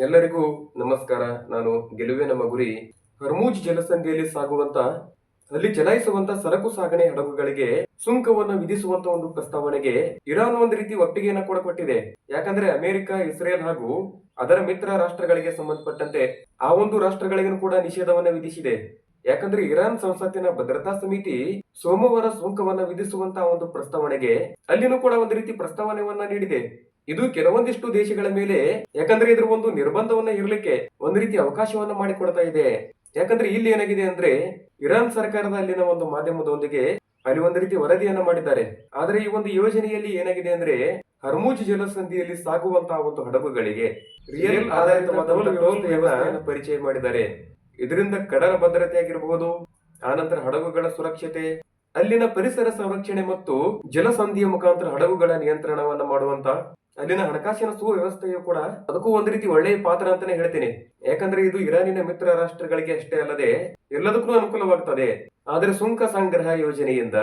ಎಲ್ಲರಿಗೂ ನಮಸ್ಕಾರ. ನಾನು ಗೆಲುವೆ ನಮ್ಮ ಗುರಿ. ಹರ್ಮೂಜ್ ಜಲಸಂಧಿಯಲ್ಲಿ ಸಾಗುವಂತ ಅಲ್ಲಿ ಚಲಾಯಿಸುವಂತ ಸರಕು ಸಾಗಣೆ ಹಡಗುಗಳಿಗೆ ಸುಂಕವನ್ನು ವಿಧಿಸುವಂತ ಒಂದು ಪ್ರಸ್ತಾವನೆಗೆ ಇರಾನ್ ಒಂದು ರೀತಿ ಒಪ್ಪಿಗೆಯನ್ನ ಕೂಡ ಕೊಟ್ಟಿದೆ. ಯಾಕಂದ್ರೆ ಅಮೆರಿಕ, ಇಸ್ರೇಲ್ ಹಾಗೂ ಅದರ ಮಿತ್ರ ರಾಷ್ಟ್ರಗಳಿಗೆ ಸಂಬಂಧಪಟ್ಟಂತೆ ಆ ಒಂದು ರಾಷ್ಟ್ರಗಳಿಗೂ ಕೂಡ ನಿಷೇಧವನ್ನ ವಿಧಿಸಿದೆ. ಯಾಕಂದ್ರೆ ಇರಾನ್ ಸಂಸತ್ತಿನ ಭದ್ರತಾ ಸಮಿತಿ ಸೋಮವಾರ ಸುಂಕವನ್ನ ವಿಧಿಸುವಂತ ಒಂದು ಪ್ರಸ್ತಾವನೆಗೆ ಅಲ್ಲಿನೂ ಕೂಡ ಒಂದು ರೀತಿ ಪ್ರಸ್ತಾವನೆಯನ್ನ ನೀಡಿದೆ. ಇದು ಕೆಲವೊಂದಿಷ್ಟು ದೇಶಗಳ ಮೇಲೆ, ಯಾಕಂದ್ರೆ ಇದ್ರ ಒಂದು ನಿರ್ಬಂಧವನ್ನ ಇರಲಿಕ್ಕೆ ಒಂದು ರೀತಿ ಅವಕಾಶವನ್ನ ಮಾಡಿಕೊಡ್ತಾ ಇದೆ. ಯಾಕಂದ್ರೆ ಇಲ್ಲಿ ಏನಾಗಿದೆ ಅಂದ್ರೆ ಇರಾನ್ ಸರ್ಕಾರದ ಅಲ್ಲಿನ ಒಂದು ಮಾಧ್ಯಮದೊಂದಿಗೆ ಅಲ್ಲಿ ಒಂದು ರೀತಿ ವರದಿಯನ್ನ ಮಾಡಿದ್ದಾರೆ. ಆದ್ರೆ ಈ ಒಂದು ಯೋಜನೆಯಲ್ಲಿ ಏನಾಗಿದೆ ಅಂದ್ರೆ ಹರ್ಮೂಜ್ ಜಲಸಂಧಿಯಲ್ಲಿ ಸಾಗುವಂತಹ ಒಂದು ಹಡಗುಗಳಿಗೆ ರಿಯಲ್ ಆಧಾರಿತವಾದ ವ್ಯವಸ್ಥೆಯನ್ನ ಪರಿಚಯ ಮಾಡಿದ್ದಾರೆ. ಇದರಿಂದ ಕಡಲ ಭದ್ರತೆ ಆಗಿರಬಹುದು, ಆನಂತರ ಹಡಗುಗಳ ಸುರಕ್ಷತೆ, ಅಲ್ಲಿನ ಪರಿಸರ ಸಂರಕ್ಷಣೆ ಮತ್ತು ಜಲಸಂಧಿಯ ಮುಖಾಂತರ ಹಡಗುಗಳ ನಿಯಂತ್ರಣವನ್ನ ಮಾಡುವಂತ ಅಲ್ಲಿನ ಹಣಕಾಸಿನ ಸುವ್ಯವಸ್ಥೆಯು ಕೂಡ ಅದಕ್ಕೂ ಒಂದು ರೀತಿ ಒಳ್ಳೆಯ ಪಾತ್ರ ಅಂತಾನೆ ಹೇಳ್ತೀನಿ. ಯಾಕಂದ್ರೆ ಇದು ಇರಾನಿನ ಮಿತ್ರ ರಾಷ್ಟ್ರಗಳಿಗೆ ಅಷ್ಟೇ ಅಲ್ಲದೆ ಎಲ್ಲದಕ್ಕೂ ಅನುಕೂಲವಾಗ್ತದೆ. ಆದ್ರೆ ಸುಂಕ ಸಂಗ್ರಹ ಯೋಜನೆಯಿಂದ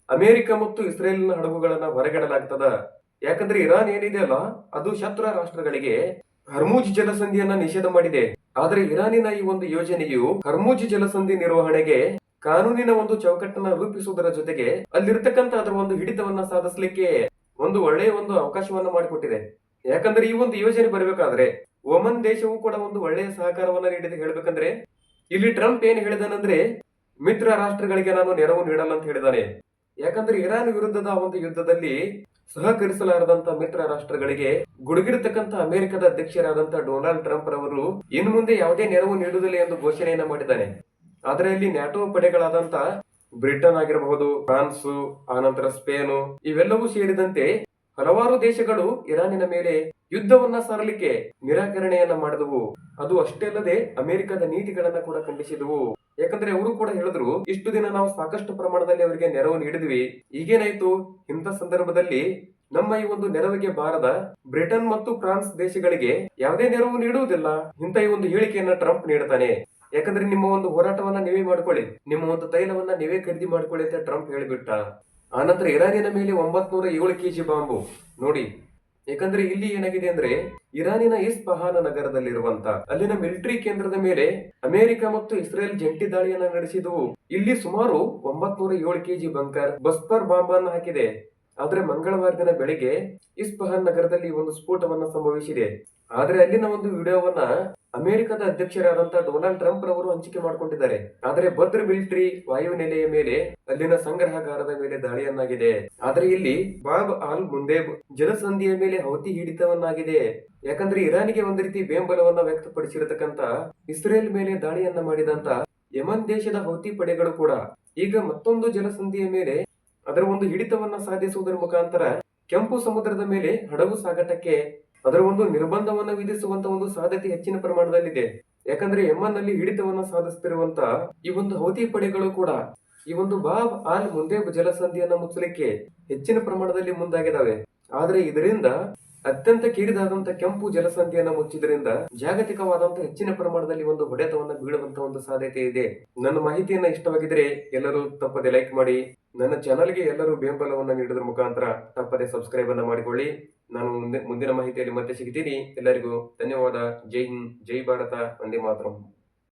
ಅಮೆರಿಕ ಮತ್ತು ಇಸ್ರೇಲ್ನ ಹಡಗುಗಳನ್ನ ಹೊರಗಿಡಲಾಗ್ತದ. ಯಾಕಂದ್ರೆ ಇರಾನ್ ಏನಿದೆ ಅಲ್ಲ, ಅದು ಶತ್ರು ರಾಷ್ಟ್ರಗಳಿಗೆ ಹರ್ಮೂಜ್ ಜಲಸಂಧಿಯನ್ನ ನಿಷೇಧ ಮಾಡಿದೆ. ಆದ್ರೆ ಇರಾನಿನ ಈ ಒಂದು ಯೋಜನೆಯು ಹರ್ಮೂಜ್ ಜಲಸಂಧಿ ನಿರ್ವಹಣೆಗೆ ಕಾನೂನಿನ ಒಂದು ಚೌಕಟ್ಟನ್ನ ರೂಪಿಸುವುದರ ಜೊತೆಗೆ ಅಲ್ಲಿರ್ತಕ್ಕಂಥ ಅದರ ಒಂದು ಹಿಡಿತವನ್ನ ಸಾಧಿಸಲಿಕ್ಕೆ ಒಂದು ಒಳ್ಳೆಯ ಒಂದು ಅವಕಾಶವನ್ನ ಮಾಡಿಕೊಟ್ಟಿದೆ. ಯಾಕಂದ್ರೆ ಈ ಒಂದು ಯೋಜನೆ ಬರಬೇಕಾದ್ರೆ ಒಮನ್ ದೇಶವು ಕೂಡ ಒಂದು ಒಳ್ಳೆಯ ಸಹಕಾರವನ್ನ ನೀಡಿದೆ. ಹೇಳ್ಬೇಕಂದ್ರೆ ಇಲ್ಲಿ ಟ್ರಂಪ್ ಏನ್ ಹೇಳಿದಾನಂದ್ರೆ ಮಿತ್ರ ರಾಷ್ಟ್ರಗಳಿಗೆ ನಾನು ನೆರವು ನೀಡಲ್ಲ ಅಂತ ಹೇಳಿದಾನೆ. ಯಾಕಂದ್ರೆ ಇರಾನ್ ವಿರುದ್ಧದ ಒಂದು ಯುದ್ಧದಲ್ಲಿ ಸಹಕರಿಸಲಾರದಂತ ಮಿತ್ರ ರಾಷ್ಟ್ರಗಳಿಗೆ ಗುಡುಗಿರತಕ್ಕಂತ ಅಮೆರಿಕದ ಅಧ್ಯಕ್ಷರಾದಂತ ಡೊನಾಲ್ಡ್ ಟ್ರಂಪ್ ರವರು ಇನ್ನು ಮುಂದೆ ಯಾವುದೇ ನೆರವು ನೀಡುವುದಿಲ್ಲ ಎಂದು ಘೋಷಣೆಯನ್ನ ಮಾಡಿದ್ದಾನೆ. ಆದ್ರೆ ಇಲ್ಲಿ ನ್ಯಾಟೋ ಪಡೆಗಳಾದಂತ ಬ್ರಿಟನ್ ಆಗಿರಬಹುದು, ಫ್ರಾನ್ಸ್, ಆನಂತರ ಸ್ಪೇನು, ಇವೆಲ್ಲವೂ ಸೇರಿದಂತೆ ಹಲವಾರು ದೇಶಗಳು ಇರಾನಿನ ಮೇಲೆ ಯುದ್ಧವನ್ನ ಸಾರಲಿಕ್ಕೆ ನಿರಾಕರಣೆಯನ್ನ ಮಾಡಿದವು. ಅದು ಅಷ್ಟೇ ಅಲ್ಲದೆ ಅಮೆರಿಕದ ನೀತಿಗಳನ್ನ ಕೂಡ ಖಂಡಿಸಿದವು. ಯಾಕಂದ್ರೆ ಅವರು ಕೂಡ ಹೇಳಿದ್ರು, ಇಷ್ಟು ದಿನ ನಾವು ಸಾಕಷ್ಟು ಪ್ರಮಾಣದಲ್ಲಿ ಅವರಿಗೆ ನೆರವು ನೀಡಿದ್ವಿ, ಈಗೇನಾಯ್ತು, ಇಂಥ ಸಂದರ್ಭದಲ್ಲಿ ನಮ್ಮ ಈ ಒಂದು ನೆರವಿಗೆ ಬಾರದ ಬ್ರಿಟನ್ ಮತ್ತು ಫ್ರಾನ್ಸ್ ದೇಶಗಳಿಗೆ ಯಾವುದೇ ನೆರವು ನೀಡುವುದಿಲ್ಲ ಇಂತ ಈ ಒಂದು ಹೇಳಿಕೆಯನ್ನ ಟ್ರಂಪ್ ನೀಡುತ್ತಾನೆ. ಯಾಕಂದ್ರೆ ನಿಮ್ಮ ಒಂದು ಹೋರಾಟವನ್ನ ನೀವೇ ಮಾಡ್ಕೊಳ್ಳಿ, ನಿಮ್ಮ ಒಂದು ತೈಲವನ್ನ ನೀವೇ ಖರೀದಿ ಮಾಡ್ಕೊಳ್ಳಿ ಅಂತ ಟ್ರಂಪ್ ಹೇಳಿಬಿಟ್ಟ. ಆನಂತರ ಇರಾನಿನ ಮೇಲೆ 907 ಕೆಜಿ ಬಾಂಬು ನೋಡಿ. ಯಾಕಂದ್ರೆ ಇಲ್ಲಿ ಏನಾಗಿದೆ ಅಂದ್ರೆ ಇರಾನಿನ ಇಸ್ಫಹಾನ ನಗರದಲ್ಲಿರುವಂತ ಅಲ್ಲಿನ ಮಿಲಿಟರಿ ಕೇಂದ್ರದ ಮೇಲೆ ಅಮೆರಿಕ ಮತ್ತು ಇಸ್ರೇಲ್ ಜಂಟಿ ದಾಳಿಯನ್ನ ನಡೆಸಿದವು. ಇಲ್ಲಿ ಸುಮಾರು 907 ಕೆಜಿ ಬಂಕರ್ ಬಸ್ಪರ್ ಬಾಂಬ್ ಅನ್ನು ಹಾಕಿದೆ. ಆದ್ರೆ ಮಂಗಳವಾರ ದಿನ ಬೆಳಿಗ್ಗೆ ಇಸ್ಫಹಾನ್ ನಗರದಲ್ಲಿ ಒಂದು ಸ್ಫೋಟವನ್ನ ಸಂಭವಿಸಿದೆ. ಆದ್ರೆ ಅಲ್ಲಿನ ಒಂದು ವಿಡಿಯೋವನ್ನ ಅಮೆರಿಕದ ಅಧ್ಯಕ್ಷರಾದಂತ ಡೊನಾಲ್ಡ್ ಟ್ರಂಪ್ ರವರು ಹಂಚಿಕೆ ಮಾಡಿಕೊಂಡಿದ್ದಾರೆ. ಆದ್ರೆ ಭದ್ರ ಮಿಲಿಟರಿ ವಾಯುನೆಲೆಯ ಮೇಲೆ ಅಲ್ಲಿನ ಸಂಗ್ರಹಗಾರದ ಮೇಲೆ ದಾಳಿಯನ್ನಾಗಿದೆ. ಆದ್ರೆ ಇಲ್ಲಿ ಬಾಬ್ ಆಲ್ ಮುಂದೇಬ್ ಜಲಸಂಧಿಯ ಮೇಲೆ ಹೌತಿ ಹಿಡಿತವನ್ನಾಗಿದೆ. ಯಾಕಂದ್ರೆ ಇರಾನಿಗೆ ಒಂದು ರೀತಿ ಬೆಂಬಲವನ್ನ ವ್ಯಕ್ತಪಡಿಸಿರತಕ್ಕಂತ ಇಸ್ರೇಲ್ ಮೇಲೆ ದಾಳಿಯನ್ನ ಮಾಡಿದಂತ ಯಮನ್ ದೇಶದ ಹೌತಿ ಪಡೆಗಳು ಕೂಡ ಈಗ ಮತ್ತೊಂದು ಜಲಸಂಧಿಯ ಮೇಲೆ ಅದರ ಒಂದು ಹಿಡಿತವನ್ನ ಸಾಧಿಸುವುದರ ಮುಖಾಂತರ ಕೆಂಪು ಸಮುದ್ರದ ಮೇಲೆ ಹಡಗು ಸಾಗಾಟಕ್ಕೆ ಅದರ ಒಂದು ನಿರ್ಬಂಧವನ್ನ ವಿಧಿಸುವಂತ ಒಂದು ಸಾಧ್ಯತೆ ಹೆಚ್ಚಿನ ಪ್ರಮಾಣದಲ್ಲಿದೆ. ಯಾಕಂದ್ರೆ ಯಮನ್ ನಲ್ಲಿ ಹಿಡಿತವನ್ನ ಸಾಧಿಸುತ್ತಿರುವಂತ ಈ ಒಂದು ಹೌತಿ ಪಡೆಗಳು ಕೂಡ ಈ ಒಂದು ಬಾಬ್ ಆಲ್ ಮುಂದೇಬ್ ಜಲಸಂಧಿಯನ್ನ ಮುಚ್ಚಲಿಕ್ಕೆ ಹೆಚ್ಚಿನ ಪ್ರಮಾಣದಲ್ಲಿ ಮುಂದಾಗಿದ್ದಾವೆ. ಆದ್ರೆ ಇದರಿಂದ ಅತ್ಯಂತ ಕಿರಿದಾದಂತ ಕೆಂಪು ಜಲಸಂಧಿಯನ್ನ ಮುಚ್ಚಿದ್ರಿಂದ ಜಾಗತಿಕವಾದಂತ ಹೆಚ್ಚಿನ ಪ್ರಮಾಣದಲ್ಲಿ ಒಂದು ಹೊಡೆತವನ್ನ ಬೀಳುವಂತ ಒಂದು ಸಾಧ್ಯತೆ ಇದೆ. ನನ್ನ ಮಾಹಿತಿಯನ್ನ ಇಷ್ಟವಾಗಿದ್ರೆ ಎಲ್ಲರೂ ತಪ್ಪದೆ ಲೈಕ್ ಮಾಡಿ, ನನ್ನ ಚಾನಲ್ಗೆ ಎಲ್ಲರೂ ಬೆಂಬಲವನ್ನ ನೀಡೋದ್ರ ಮುಖಾಂತರ ತಪ್ಪದೆ ಸಬ್ಸ್ಕ್ರೈಬ್ ಅನ್ನ ಮಾಡಿಕೊಳ್ಳಿ. ನಾನು ಮುಂದಿನ ಮಾಹಿತಿಯಲ್ಲಿ ಮತ್ತೆ ಸಿಗ್ತೀನಿ. ಎಲ್ಲರಿಗೂ ಧನ್ಯವಾದ. ಜೈ ಹಿಂದ್, ಜೈ ಭಾರತ, ವಂದೇ ಮಾತರಂ.